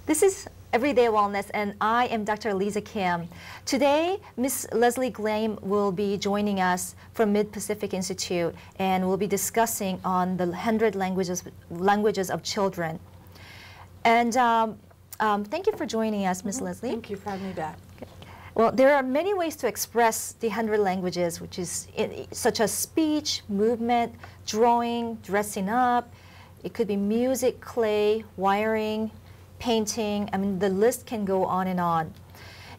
This is Everyday Wellness, and I am Dr. Eliza Kim. Today, Ms. Leslie Gleim will be joining us from Mid-Pacific Institute, and we'll be discussing on the 100 languages of children. And thank you for joining us, Ms. Leslie. Thank you for having me back. Well, there are many ways to express the 100 languages, which is such as speech, movement, drawing, dressing up. It could be music, clay, wiring, painting. I mean, the list can go on and on.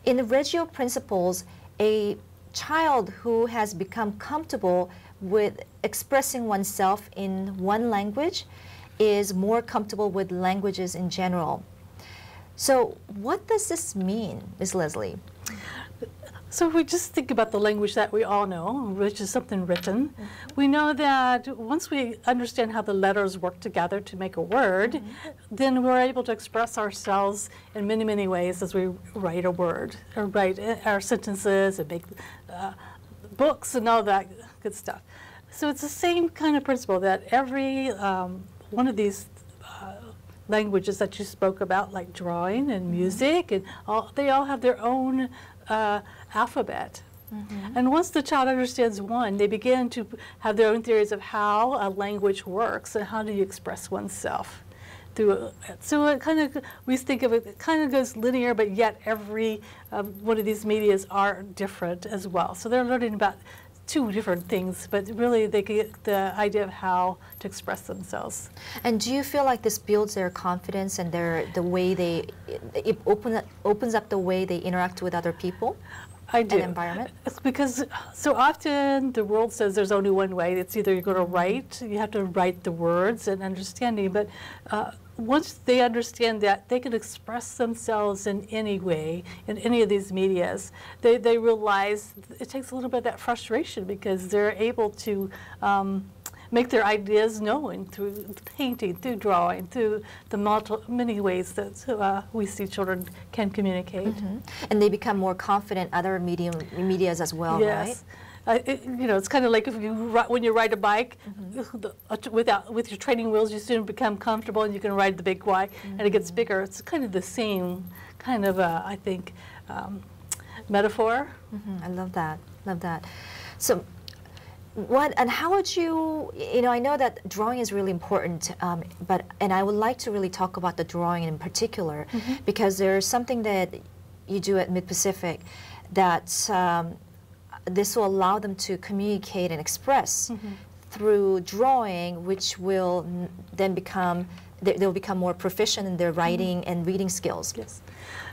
In the Reggio principles, a child who has become comfortable with expressing oneself in one language is more comfortable with languages in general. So what does this mean, Ms. Leslie? So if we just think about the language that we all know, which is something written, we know that once we understand how the letters work together to make a word, then we're able to express ourselves in many, many ways as we write a word, or write our sentences and make books and all that good stuff. So it's the same kind of principle that every one of these languages that you spoke about, like drawing and music, and they all have their own alphabet. And once the child understands one, they begin to have their own theories of how a language works and how do you express oneself through it. So it kind of, we think of it, it kind of goes linear, but yet every one of these medias are different as well. So they're learning about two different things, but really they get the idea of how to express themselves. And do you feel like this builds their confidence and the way it opens up the way they interact with other people? I do. And environment? It's because so often the world says there's only one way. It's either you're going to write, you have to write the words and understanding, but once they understand that they can express themselves in any way, in any of these medias, they realize it takes a little bit of that frustration because they're able to make their ideas known through painting, through drawing, through the many ways that we see children can communicate. And they become more confident other medias as well, yes. Right? You know, it's kind of like if you when you ride a bike, with your training wheels, you soon become comfortable and you can ride the big bike, and it gets bigger. It's kind of the same kind of, I think, metaphor. I love that. Love that. So, and how would you know, I know that drawing is really important, and I would like to really talk about the drawing in particular, because there's something that you do at Mid-Pacific that this will allow them to communicate and express through drawing, which will then they'll become more proficient in their writing and reading skills. Yes.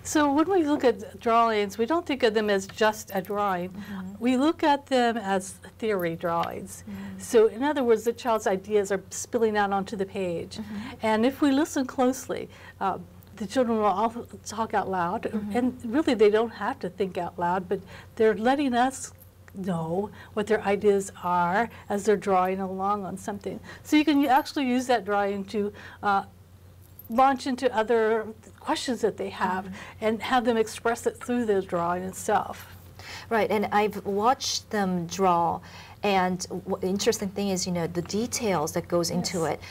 So when we look at drawings, we don't think of them as just a drawing. We look at them as theory drawings. So in other words, the child's ideas are spilling out onto the page. And if we listen closely, the children will all talk out loud. And really, they don't have to think out loud, but they're letting us know what their ideas are as they're drawing along on something. So you can actually use that drawing to launch into other questions that they have and have them express it through the drawing itself. Right, and I've watched them draw, and the interesting thing is, you know, the details that goes into it.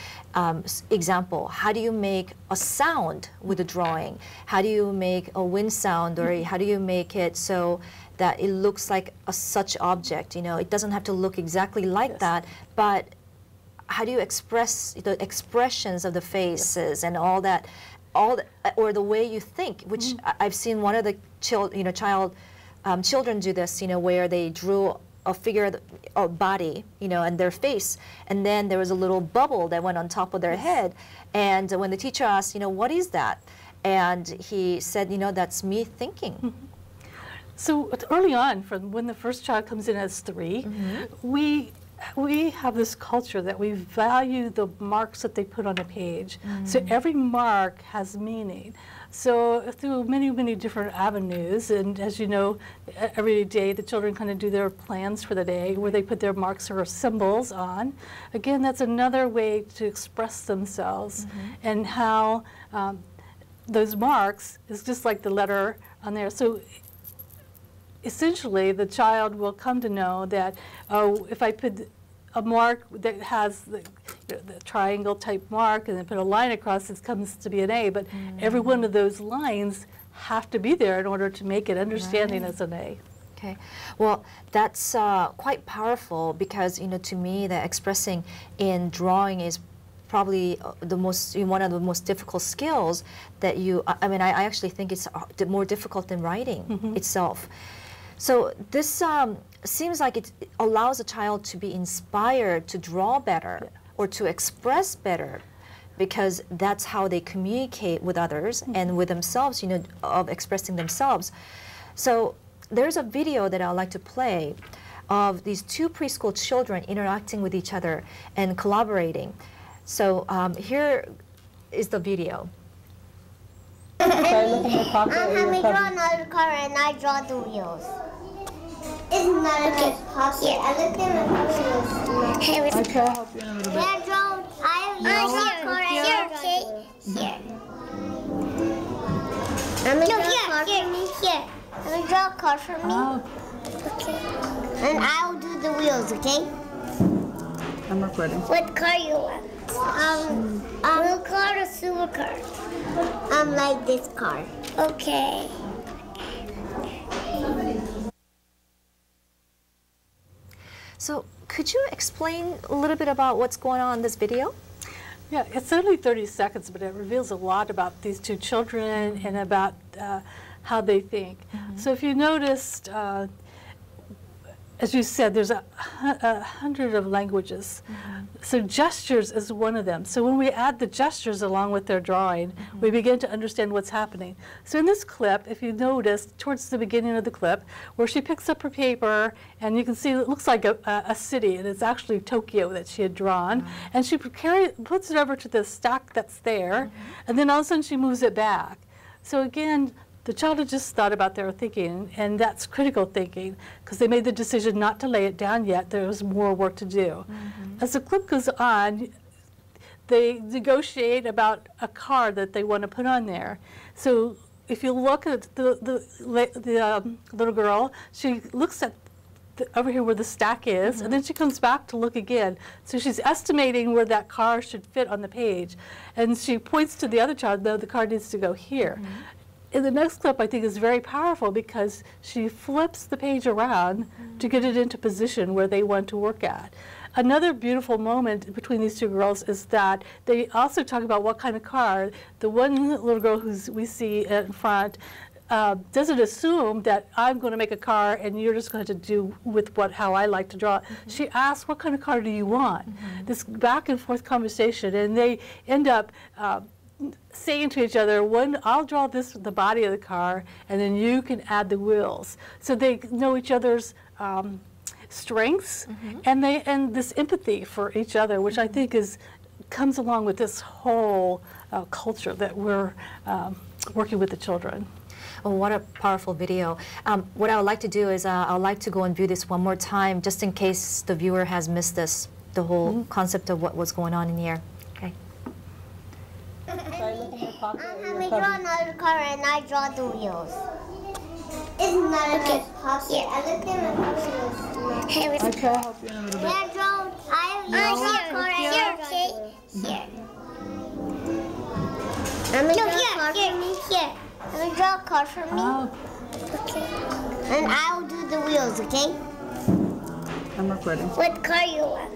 Example, how do you make a sound with a drawing? How do you make a wind sound, or how do you make it so that it looks like such object? You know, it doesn't have to look exactly like that, but how do you express the expressions of the faces and all that, or the way you think? Which I've seen one of the children do this, you know, where they drew a figure of body, you know, and their face, and then there was a little bubble that went on top of their head, and when the teacher asked, you know, what is that? And he said, you know, that's me thinking. So early on, from when the first child comes in as 3, we we have this culture that we value the marks that they put on a page. So every mark has meaning. So through many, many different avenues, and as you know, every day the children kind of do their plans for the day where they put their marks or symbols on. Again, that's another way to express themselves, and how those marks is just like the letter on there. So essentially, the child will come to know that, oh, if I put a mark that has the triangle type mark and then put a line across, it comes to be an A. But every one of those lines have to be there in order to make it understanding as an A. Okay, well, that's quite powerful, because to me, that expressing in drawing is probably one of the most difficult skills that I actually think it's more difficult than writing itself. So this seems like it allows a child to be inspired to draw better or to express better, because that's how they communicate with others and with themselves, of expressing themselves. So there's a video that I'd like to play of these two preschool children interacting with each other and collaborating. So here is the video. Try looking in your pocket. Let me draw another car and I draw the wheels. It's not a good pocket. I looked in my pocket. Hey, I try to help you in a little bit. I draw a car here, okay? Here. I'm gonna draw a car for me. Here. I'm gonna draw a car for me. Okay. And I'll do the wheels, okay? I'm recording. What car you want? Blue car or silver car? Like this car. Okay. So could you explain a little bit about what's going on in this video? Yeah, it's only 30 seconds, but it reveals a lot about these two children and about how they think. So if you noticed, as you said, there's 100 of languages. So gestures is one of them. So when we add the gestures along with their drawing, we begin to understand what's happening. So in this clip, if you notice, towards the beginning of the clip, where she picks up her paper, and you can see it looks like a city, and it's actually Tokyo that she had drawn, and she puts it over to the stack that's there, and then all of a sudden she moves it back. So again, the child had just thought about their thinking, and that's critical thinking, because they made the decision not to lay it down yet. There was more work to do. As the clip goes on, they negotiate about a car that they want to put on there. So if you look at the little girl, she looks at over here where the stack is, and then she comes back to look again. So she's estimating where that car should fit on the page. And she points to the other child, no, the car needs to go here. In the next clip, I think is very powerful, because she flips the page around to get it into position where they want to work at. Another beautiful moment between these two girls is that they also talk about what kind of car. The one little girl we see in front doesn't assume that I'm going to make a car and you're just going to do with how I like to draw. She asks, what kind of car do you want? This back and forth conversation, and they end up saying to each other, I'll draw the body of the car, and then you can add the wheels. So they know each other's strengths, and this empathy for each other, which I think comes along with this whole culture that we're working with the children. Oh, what a powerful video. What I would like to do is I would like to go and view this one more time, just in case the viewer has missed the whole concept of what was going on in here. Okay. Try looking in your pocket. Let me draw another car and I draw the wheels. It's not a good pocket. I looked in my pocket. Hey, I try to help you in a little bit. I draw a car here, okay? Here. I'm gonna draw a car for me. Here. I'm gonna draw a car for me. Okay. And I'll do the wheels, okay? I'm recording. What car you want?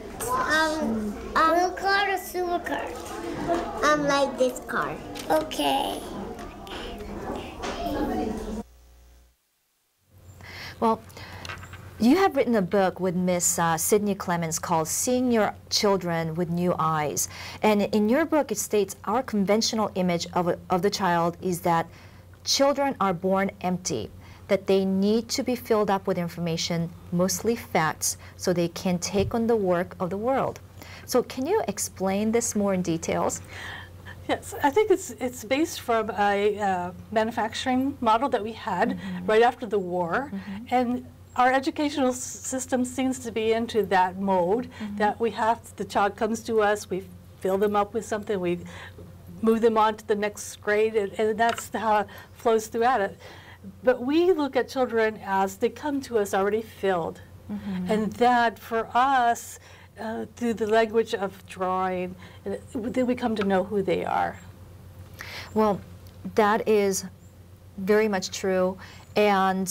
Blue car or silver car? Like this car. Okay. Well, you have written a book with Miss Sydney Clemens called Seeing Your Children with New Eyes. And in your book, it states our conventional image of the child is that children are born empty. that they need to be filled up with information, mostly facts, so they can take on the work of the world. So can you explain this more in details? Yes, I think it's based from a manufacturing model that we had right after the war, and our educational system seems to be into that mode that we have, the child comes to us, we fill them up with something, we move them on to the next grade, and that's how it flows throughout it. But we look at children as they come to us already filled, and that for us, through the language of drawing, then we come to know who they are. Well, that is very much true, and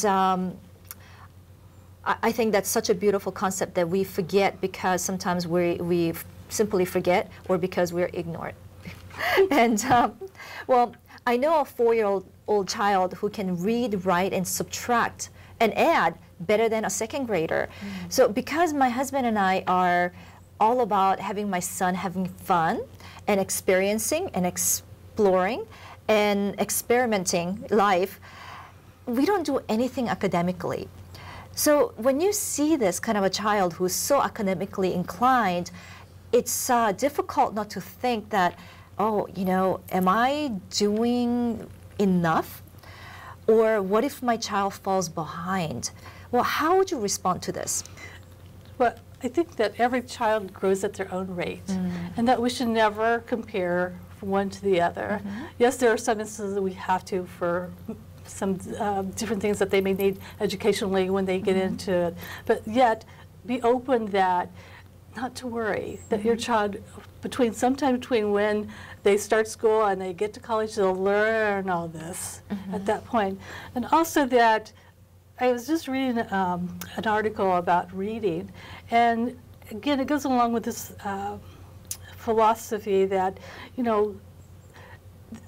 I think that's such a beautiful concept that we forget because sometimes we simply forget or because we're ignored. And well, I know a 4-year-old child who can read, write, and subtract and add better than a 2nd grader. So because my husband and I are all about having my son having fun and experiencing and exploring and experimenting life, we don't do anything academically. So when you see this kind of a child who's so academically inclined, it's difficult not to think that, oh, you know, am I doing enough? Or what if my child falls behind? Well, how would you respond to this? Well, I think that every child grows at their own rate, and that we should never compare from one to the other. Yes, there are some instances that we have to for some different things that they may need educationally when they get into it, but yet be open that not to worry, that your child, sometime between when they start school and they get to college, they'll learn all this at that point. And also that I was just reading an article about reading, and again, it goes along with this philosophy that, you know,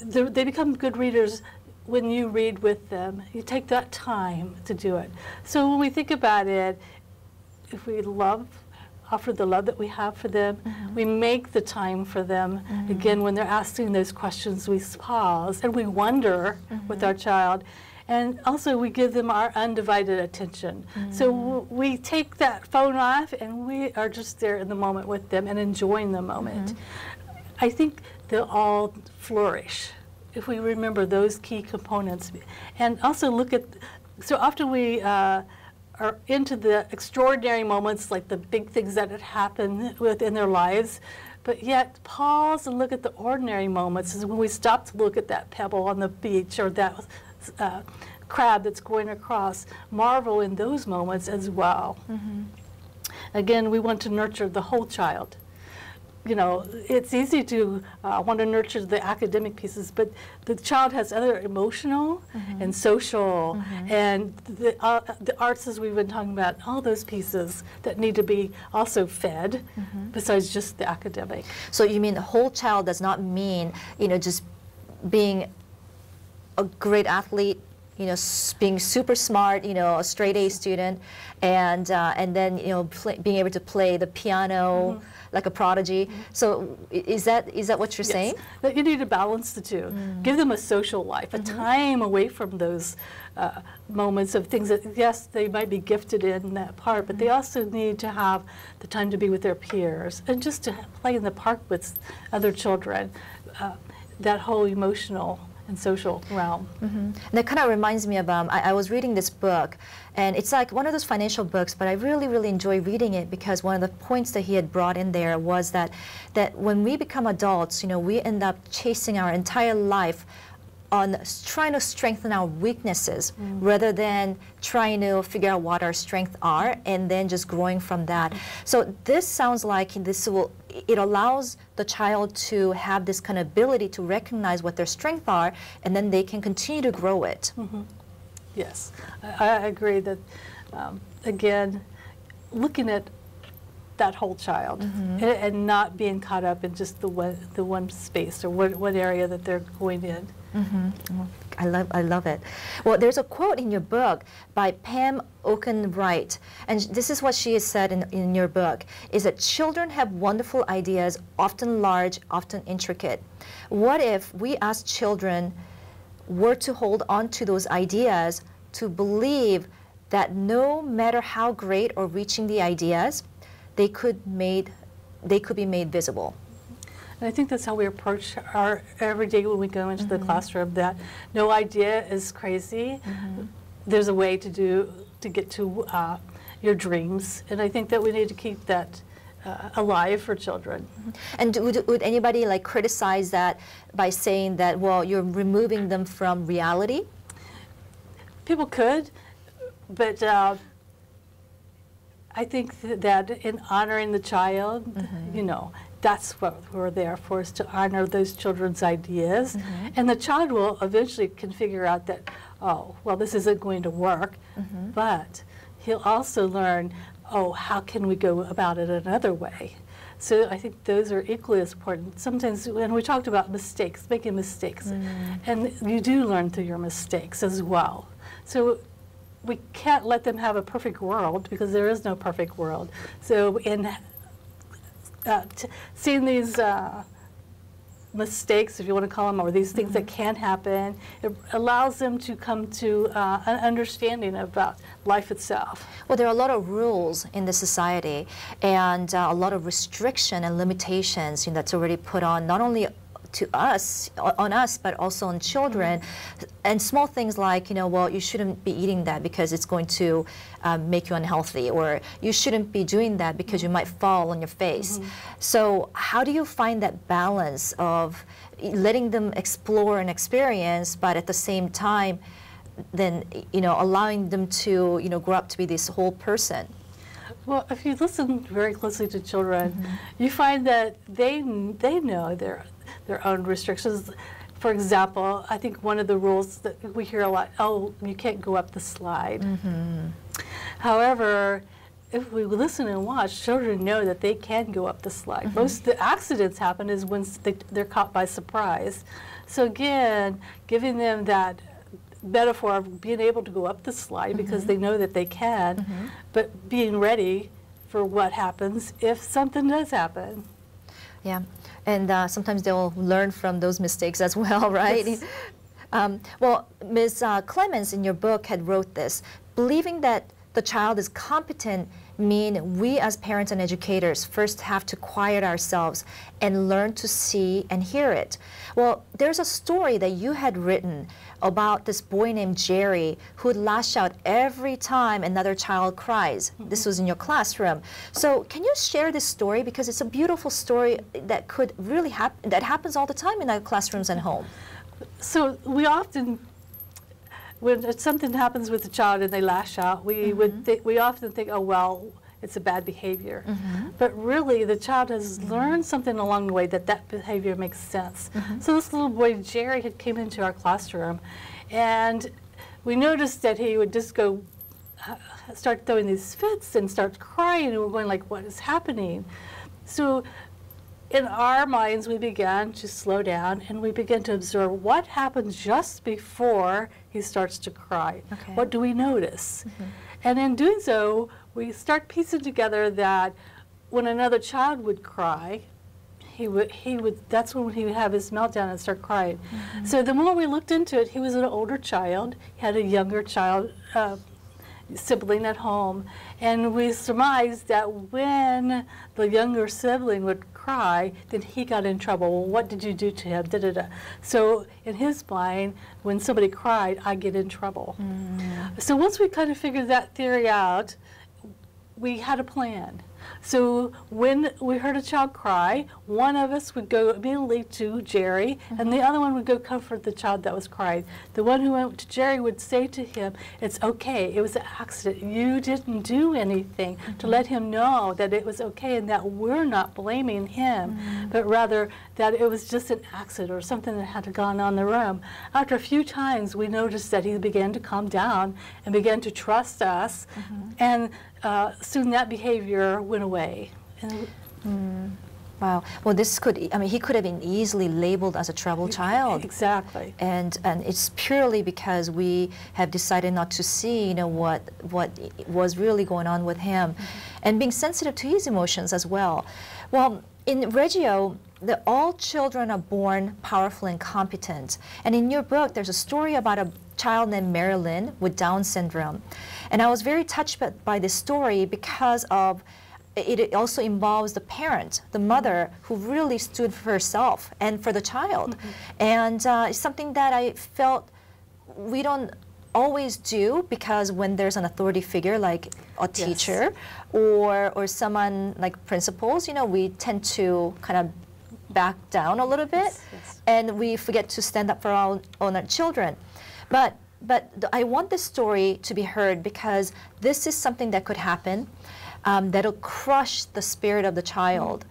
they become good readers when you read with them. You take that time to do it. So when we think about it, if we offer the love that we have for them, we make the time for them. Again, when they're asking those questions, we pause and we wonder with our child. And also we give them our undivided attention. So we take that phone off and we are just there in the moment with them and enjoying the moment. I think they'll all flourish if we remember those key components. And also look at, so often we are into the extraordinary moments, like the big things that had happened within their lives, but yet pause and look at the ordinary moments is when we stop to look at that pebble on the beach or that crab that's going across. Marvel in those moments as well. Again, we want to nurture the whole child. You know, it's easy to want to nurture the academic pieces, but the child has other emotional and social and the arts, as we've been talking about, all those pieces that need to be also fed besides just the academic. So you mean the whole child does not mean, you know, just being a great athlete, you know, being super smart, you know, a straight A student, and then, you know, being able to play the piano like a prodigy. So is that what you're saying? That you need to balance the two. Give them a social life, a time away from those moments of things that, yes, they might be gifted in that part, but they also need to have the time to be with their peers and just to play in the park with other children, that whole emotional and social realm. And that kind of reminds me of, I was reading this book, and it's like one of those financial books, but I really, really enjoy reading it because one of the points that he had brought in there was that when we become adults, you know, we end up chasing our entire life on trying to strengthen our weaknesses rather than trying to figure out what our strengths are and then just growing from that. So this sounds like it allows the child to have this kind of ability to recognize what their strengths are, and then they can continue to grow it. Yes, I agree that, again, looking at that whole child and not being caught up in just the one space or one area that they're going in. I love it. Well, there's a quote in your book by Pam Oken-Wright, and this is what she has said in your book, is that children have wonderful ideas, often large, often intricate. What if we as children were to hold on to those ideas to believe that no matter how great or reaching the ideas, they could be made visible. And I think that's how we approach our every day when we go into the classroom, that no idea is crazy. There's a way to get to your dreams. And I think that we need to keep that alive for children. And would anybody like criticize that by saying that, well, you're removing them from reality? People could, but I think that in honoring the child, you know, that's what we're there for, is to honor those children's ideas. And the child will eventually can figure out that, oh, well, this isn't going to work, but he'll also learn, oh, how can we go about it another way? So I think those are equally as important. Sometimes when we talked about mistakes, making mistakes, and you do learn through your mistakes as well. So we can't let them have a perfect world, because there is no perfect world. So in seeing these mistakes, if you want to call them, or these things that can happen, it allows them to come to an understanding about life itself. Well, there are a lot of rules in the society, and a lot of restriction and limitations, you know, that's already put on not only on us, but also on children. And small things like, you know, well, you shouldn't be eating that because it's going to make you unhealthy, or you shouldn't be doing that because you might fall on your face. So how do you find that balance of letting them explore and experience, but at the same time, then, you know, allowing them to, you know, grow up to be this whole person? Well, if you listen very closely to children, you find that they know their own restrictions. For example, I think one of the rules that we hear a lot, oh, you can't go up the slide. However, if we listen and watch, children know that they can go up the slide. Most of the accidents happen is when they're caught by surprise. So again, giving them that metaphor of being able to go up the slide because they know that they can, but being ready for what happens if something does happen. Yeah, and sometimes they'll learn from those mistakes as well, right? Yes. Well, Ms. Clemens in your book had wrote this: believing that the child is competent mean we as parents and educators first have to quiet ourselves and learn to see and hear it. Well, there's a story that you had written about this boy named Jerry who would lash out every time another child cries. This was in your classroom. So can you share this story, because it's a beautiful story that could really happen, that happens all the time in our classrooms and home. So we often, when something happens with a child and they lash out, we often think, oh, well, it's a bad behavior. But really, the child has learned something along the way that behavior makes sense. So this little boy, Jerry, had came into our classroom, and we noticed that he would just go, start throwing these fits and start crying, and we're going like, what is happening? So in our minds, we began to slow down, and we began to observe what happens just before he starts to cry. What do we notice? And in doing so, we start piecing together that when another child would cry, that's when he would have his meltdown and start crying. So the more we looked into it, he was an older child. He had a younger child, sibling at home, and we surmised that when the younger sibling would cry, then he got in trouble. Well, what did you do to him? So in his mind, when somebody cried, I get in trouble. So once we kind of figured that theory out, we had a plan. So when we heard a child cry, one of us would go immediately to Jerry, and the other one would go comfort the child that was crying. The one who went to Jerry would say to him, it's okay, it was an accident. You didn't do anything, to let him know that it was okay and that we're not blaming him, but rather that it was just an accident or something that had gone on in the room. After a few times, we noticed that he began to calm down and began to trust us, and soon that behavior went away. Wow. Well, this could, I mean, he could have been easily labeled as a trouble child. Exactly. And it's purely because we have decided not to see, you know, what was really going on with him, and being sensitive to his emotions as well. Well, in Reggio, that all children are born powerful and competent. And in your book, there's a story about a child named Marilyn with Down syndrome. And I was very touched by this story because of it also involves the parent, the mother, who really stood for herself and for the child. And it's something that I felt we don't always do, because when there's an authority figure like a teacher or someone like principals, you know, we tend to kind of back down a little bit, and we forget to stand up for our children. But I want this story to be heard because this is something that could happen that'll crush the spirit of the child.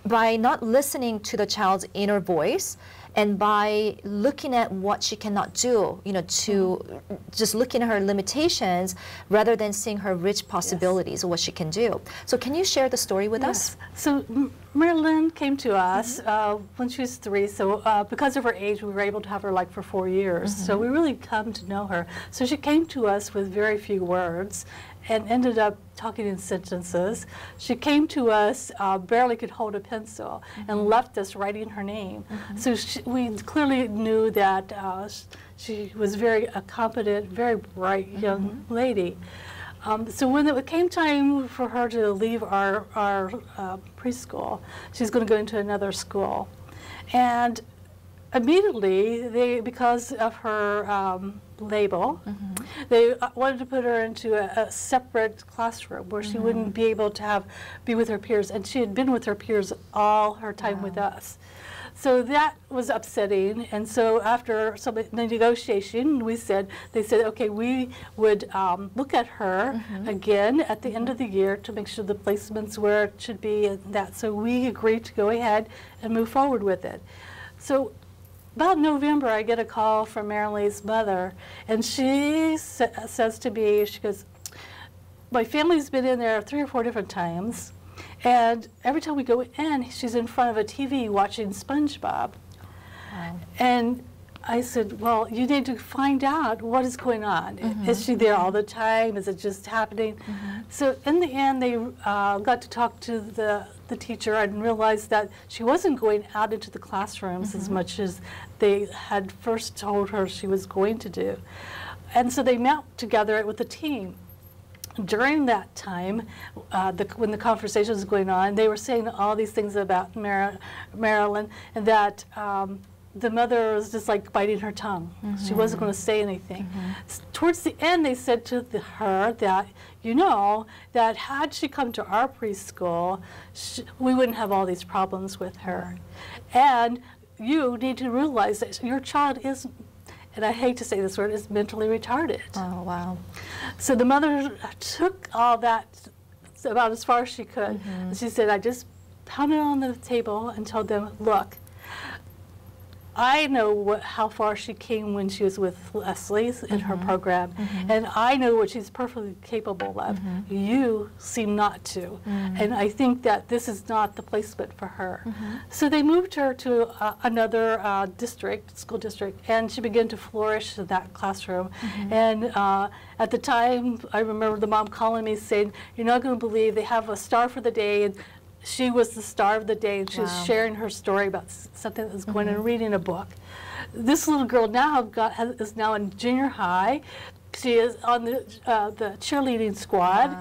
By not listening to the child's inner voice, and by looking at what she cannot do, you know, to just looking at her limitations rather than seeing her rich possibilities of what she can do. So can you share the story with us? So Marilyn came to us when she was 3. So because of her age, we were able to have her like for 4 years. So we really come to know her. So she came to us with very few words and ended up talking in sentences. She came to us, barely could hold a pencil, and left us writing her name. So we clearly knew that she was very competent, very bright young lady. So when it came time for her to leave our preschool, she's going to go into another school. And immediately, because of her label, they wanted to put her into a separate classroom where she wouldn't be able to be with her peers. And she had been with her peers all her time with us. So that was upsetting. And so after some negotiation, they said, okay, we would look at her again at the end of the year to make sure the placement's where it should be and that. So we agreed to go ahead and move forward with it. So about November, I get a call from Marilyn's mother, and she says to me, she goes, my family's been in there 3 or 4 different times, and every time we go in, she's in front of a TV watching SpongeBob. Wow. And I said, well, you need to find out what is going on. Is she there all the time? Is it just happening? So in the end, they got to talk to the teacher and realized that she wasn't going out into the classrooms as much as they had first told her she was going to do. And so they met together with the team. During that time, when the conversation was going on, they were saying all these things about Marilyn, and that the mother was just like biting her tongue. She wasn't going to say anything. Towards the end, they said to her that, you know, that had she come to our preschool, we wouldn't have all these problems with her. And you need to realize that your child is, and I hate to say this word, is mentally retarded. Oh, wow. So the mother took all that about as far as she could. She said, I just pounded on the table and told them, look, I know how far she came when she was with Leslie in her program, and I know what she's perfectly capable of. You seem not to, and I think that this is not the placement for her. So they moved her to another school district, and she began to flourish in that classroom. And at the time, I remember the mom calling me saying, you're not going to believe they have a star for the day, and she was the star of the day, and she was sharing her story about something that was going on and reading a book. This little girl now is now in junior high. She is on the cheerleading squad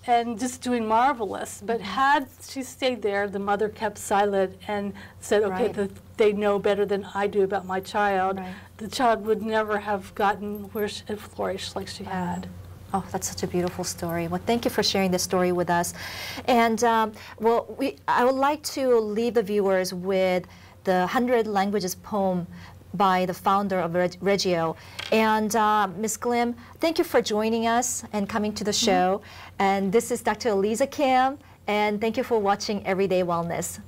and just doing marvelous. But had she stayed there, the mother kept silent and said, okay, they know better than I do about my child. The child would never have gotten where she had flourished like she had. Oh, that's such a beautiful story. Well, thank you for sharing this story with us. And well, I would like to leave the viewers with the 100 Languages poem by the founder of Reggio. And Ms. Gleim, thank you for joining us and coming to the show. And this is Dr. Eliza Kim, and thank you for watching Everyday Wellness.